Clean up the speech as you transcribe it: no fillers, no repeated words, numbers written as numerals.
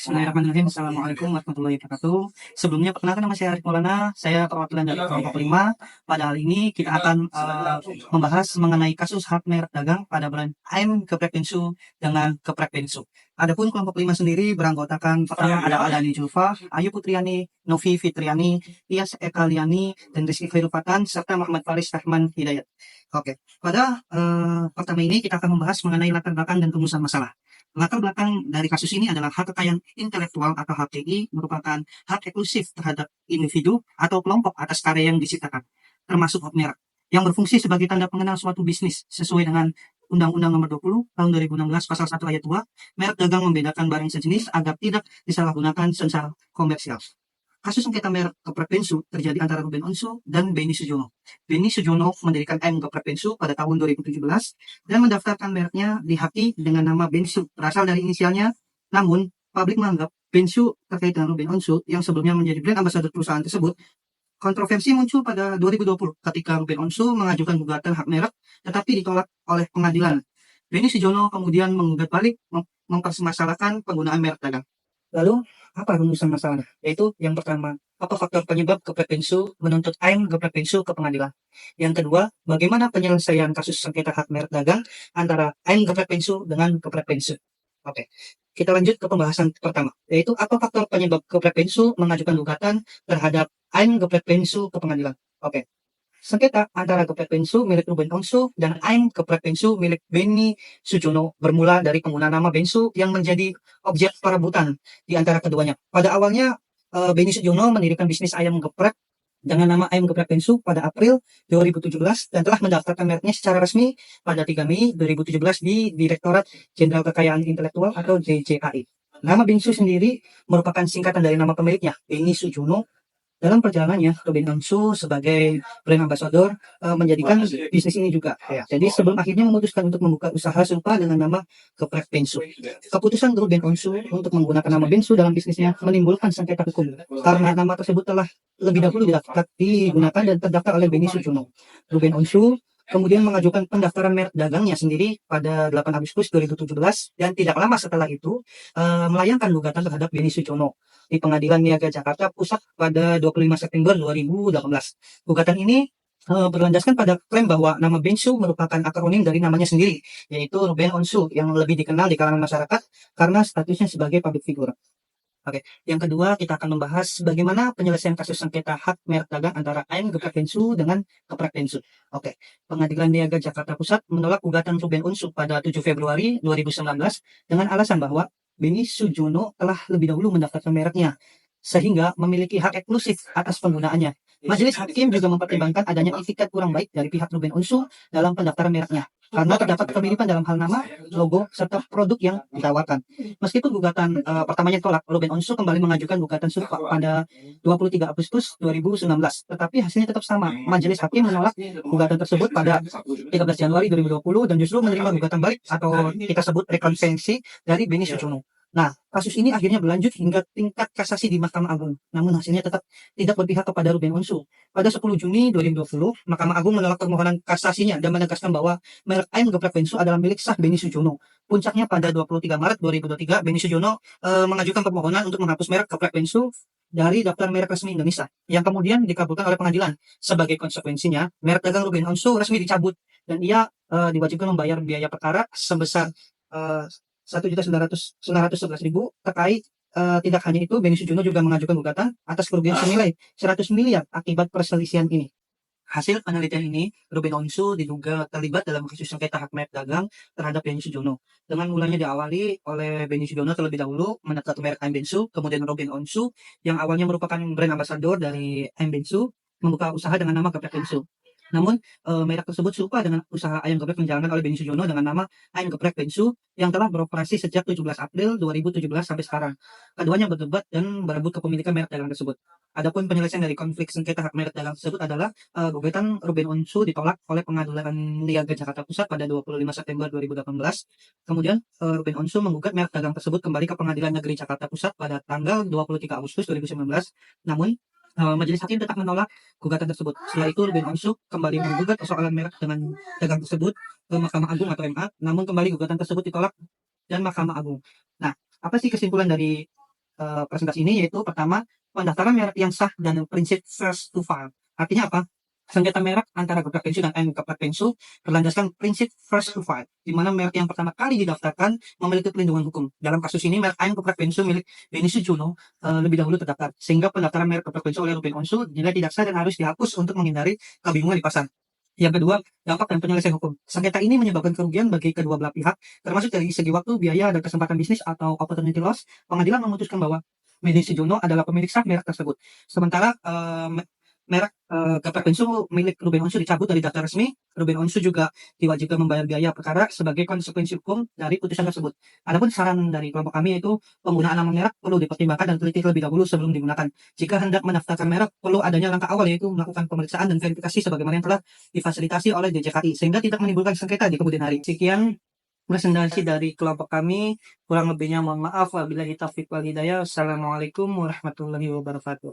Bismillahirrahmanirrahim. Assalamualaikum warahmatullahi wabarakatuh. Sebelumnya perkenalkan, nama saya Arif Maulana. Saya perwakilan dari kelompok 5. Pada hal ini kita akan membahas mengenai kasus hak merek dagang pada brand AM Geprek Bensu dengan Geprek Bensu. Adapun kelompok 5 sendiri beranggotakan pertama ada Adani Julfa, Ayu Putriani, Novi Fitriani, Tias Ekaliani, dan Rizky Khairul Fatan, serta Muhammad Faris Rahman Hidayat. Oke, pada pertama ini kita akan membahas mengenai latar belakang dan rumusan masalah. Latar belakang dari kasus ini adalah hak kekayaan intelektual atau HKI merupakan hak eksklusif terhadap individu atau kelompok atas karya yang diciptakan, termasuk hak merek, yang berfungsi sebagai tanda pengenal suatu bisnis sesuai dengan Undang-Undang Nomor 20 Tahun 2016 Pasal 1 Ayat 2, merek dagang membedakan barang sejenis agar tidak disalahgunakan secara komersial. Kasus sengketa merek Geprek Bensu terjadi antara Ruben Onsu dan Beni Sujono. Beni Sujono mendirikan AM Geprek Bensu pada tahun 2017 dan mendaftarkan mereknya di HAKI dengan nama Bensu, berasal dari inisialnya. Namun, publik menganggap Bensu terkait dengan Ruben Onsu yang sebelumnya menjadi brand ambassador perusahaan tersebut. Kontroversi muncul pada 2020 ketika Ruben Onsu mengajukan gugatan hak merek tetapi ditolak oleh pengadilan. Beni Sujono kemudian menggugat balik mempermasalahkan penggunaan merek dagang. Lalu, apa rumusan masalahnya? Yaitu yang pertama, apa faktor penyebab Geprek Bensu menuntut AM Geprek Bensu ke pengadilan? Yang kedua, bagaimana penyelesaian kasus sengketa hak merek dagang antara AM Geprek Bensu dengan Geprek Bensu? Oke, kita lanjut ke pembahasan pertama, yaitu apa faktor penyebab Geprek Bensu mengajukan gugatan terhadap AM Geprek Bensu ke pengadilan? Oke. Sengketa antara Geprek Bensu milik Ruben Onsu dan AM Geprek Bensu milik Beni Sujono bermula dari penggunaan nama Bensu yang menjadi objek perebutan di antara keduanya. Pada awalnya, Beni Sujono mendirikan bisnis ayam geprek dengan nama ayam geprek Bensu pada April 2017 dan telah mendaftarkan mereknya secara resmi pada 3 Mei 2017 di Direktorat Jenderal Kekayaan Intelektual atau DJKI. Nama Bensu sendiri merupakan singkatan dari nama pemiliknya, Beni Sujono. Dalam perjalanannya, Ruben Onsu sebagai brand ambassador menjadikan bisnis ini juga. Jadi sebelum akhirnya memutuskan untuk membuka usaha serupa dengan nama Geprek Bensu. Keputusan Ruben Onsu untuk menggunakan nama Bensu dalam bisnisnya menimbulkan sengketa hukum karena nama tersebut telah lebih dahulu digunakan dan terdaftar oleh Beni Sujono. Ruben Onsu kemudian mengajukan pendaftaran merek dagangnya sendiri pada 8 Agustus 2017 dan tidak lama setelah itu melayangkan gugatan terhadap Beni Sujono di Pengadilan Niaga Jakarta Pusat pada 25 September 2018. Gugatan ini berlandaskan pada klaim bahwa nama Bensu merupakan akronim dari namanya sendiri, yaitu Ruben Onsu yang lebih dikenal di kalangan masyarakat karena statusnya sebagai public figure. Oke, yang kedua kita akan membahas bagaimana penyelesaian kasus sengketa hak merek dagang antara AM Geprek Bensu dengan Geprek Bensu. Oke, Pengadilan Niaga Jakarta Pusat menolak gugatan Ruben Onsu pada 7 Februari 2019 dengan alasan bahwa Beni Sujono telah lebih dahulu mendaftarkan mereknya, sehingga memiliki hak eksklusif atas penggunaannya. Majelis Hakim juga mempertimbangkan adanya itikat kurang baik dari pihak Ruben Onsu dalam pendaftaran mereknya, karena terdapat kemiripan dalam hal nama, logo, serta produk yang ditawarkan. Meskipun gugatan pertamanya ditolak, Ruben Onsu kembali mengajukan gugatan serupa pada 23 Agustus 2019, tetapi hasilnya tetap sama. Majelis Hakim menolak gugatan tersebut pada 13 Januari 2020 dan justru menerima gugatan balik atau kita sebut rekonvensi dari Beni Sujono. Nah, kasus ini akhirnya berlanjut hingga tingkat kasasi di Mahkamah Agung. Namun hasilnya tetap tidak berpihak kepada Ruben Onsu. Pada 10 Juni 2020, Mahkamah Agung menolak permohonan kasasinya dan menegaskan bahwa merek ayam geprek Bensu adalah milik sah Beni Sujono. Puncaknya pada 23 Maret 2023, Beni Sujono mengajukan permohonan untuk menghapus merek geprek Bensu dari daftar merek resmi Indonesia, yang kemudian dikabulkan oleh pengadilan. Sebagai konsekuensinya, merek dagang Ruben Onsu resmi dicabut dan ia diwajibkan membayar biaya perkara sebesar 1.911.000 terkait. Tidak hanya itu, Beni Sujono juga mengajukan gugatan atas kerugian senilai 100 miliar akibat perselisihan ini. Hasil penelitian ini, Ruben Onsu diduga terlibat dalam kasus sengketa hak merek dagang terhadap Beni Sujono. Dengan mulanya diawali oleh Beni Sujono terlebih dahulu mendaftar merek AM Bensu, kemudian Ruben Onsu yang awalnya merupakan brand ambassador dari AM Bensu membuka usaha dengan nama Geprek Bensu. Namun, merek tersebut serupa dengan usaha ayam geprek yang dijalankan oleh Beni Sujono dengan nama Ayam Geprek Bensu yang telah beroperasi sejak 17 April 2017 sampai sekarang. Keduanya berdebat dan berebut kepemilikan merek dagang tersebut. Adapun penyelesaian dari konflik sengketa hak merek dagang tersebut adalah gugatan Ruben Onsu ditolak oleh Pengadilan Niaga Jakarta Pusat pada 25 September 2018. Kemudian, Ruben Onsu menggugat merek dagang tersebut kembali ke Pengadilan Negeri Jakarta Pusat pada tanggal 23 Agustus 2019. Namun, Majelis Hakim tetap menolak gugatan tersebut. Setelah itu, Ruben Onsu kembali menggugat persoalan merek dengan dagang tersebut ke Mahkamah Agung atau MA, namun kembali gugatan tersebut ditolak dan Mahkamah Agung. Nah, apa sih kesimpulan dari presentasi ini, yaitu pertama, pendaftaran merek yang sah dan prinsip first to file. Artinya apa? Sengketa merek antara Geprek Pensu dan Geprek Pensu berlandaskan prinsip first to file, di mana merek yang pertama kali didaftarkan memiliki perlindungan hukum. Dalam kasus ini, merek Geprek Pensu milik Beni Sujono lebih dahulu terdaftar, sehingga pendaftaran merek Geprek Pensu oleh Ruben Onsu dinilai tidak sah dan harus dihapus untuk menghindari kebingungan di pasar. Yang kedua, dampak dan penyelesaian hukum. Sengketa ini menyebabkan kerugian bagi kedua belah pihak, termasuk dari segi waktu, biaya, dan kesempatan bisnis atau opportunity loss. Pengadilan memutuskan bahwa Beni Sujono adalah pemilik sah merek tersebut. Sementara merek Geprek Pensu milik Ruben Onsu dicabut dari daftar resmi. Ruben Onsu juga diwajibkan membayar biaya perkara sebagai konsekuensi hukum dari putusan tersebut. Adapun saran dari kelompok kami yaitu penggunaan nama merek perlu dipertimbangkan dan teliti terlebih dahulu sebelum digunakan. Jika hendak mendaftarkan merek, perlu adanya langkah awal yaitu melakukan pemeriksaan dan verifikasi sebagaimana yang telah difasilitasi oleh DJKI sehingga tidak menimbulkan sengketa di kemudian hari. Sekian presentasi dari kelompok kami. Kurang lebihnya mohon maaf. Wabillahi taufiq wal hidayah. Wassalamualaikum warahmatullahi wabarakatuh.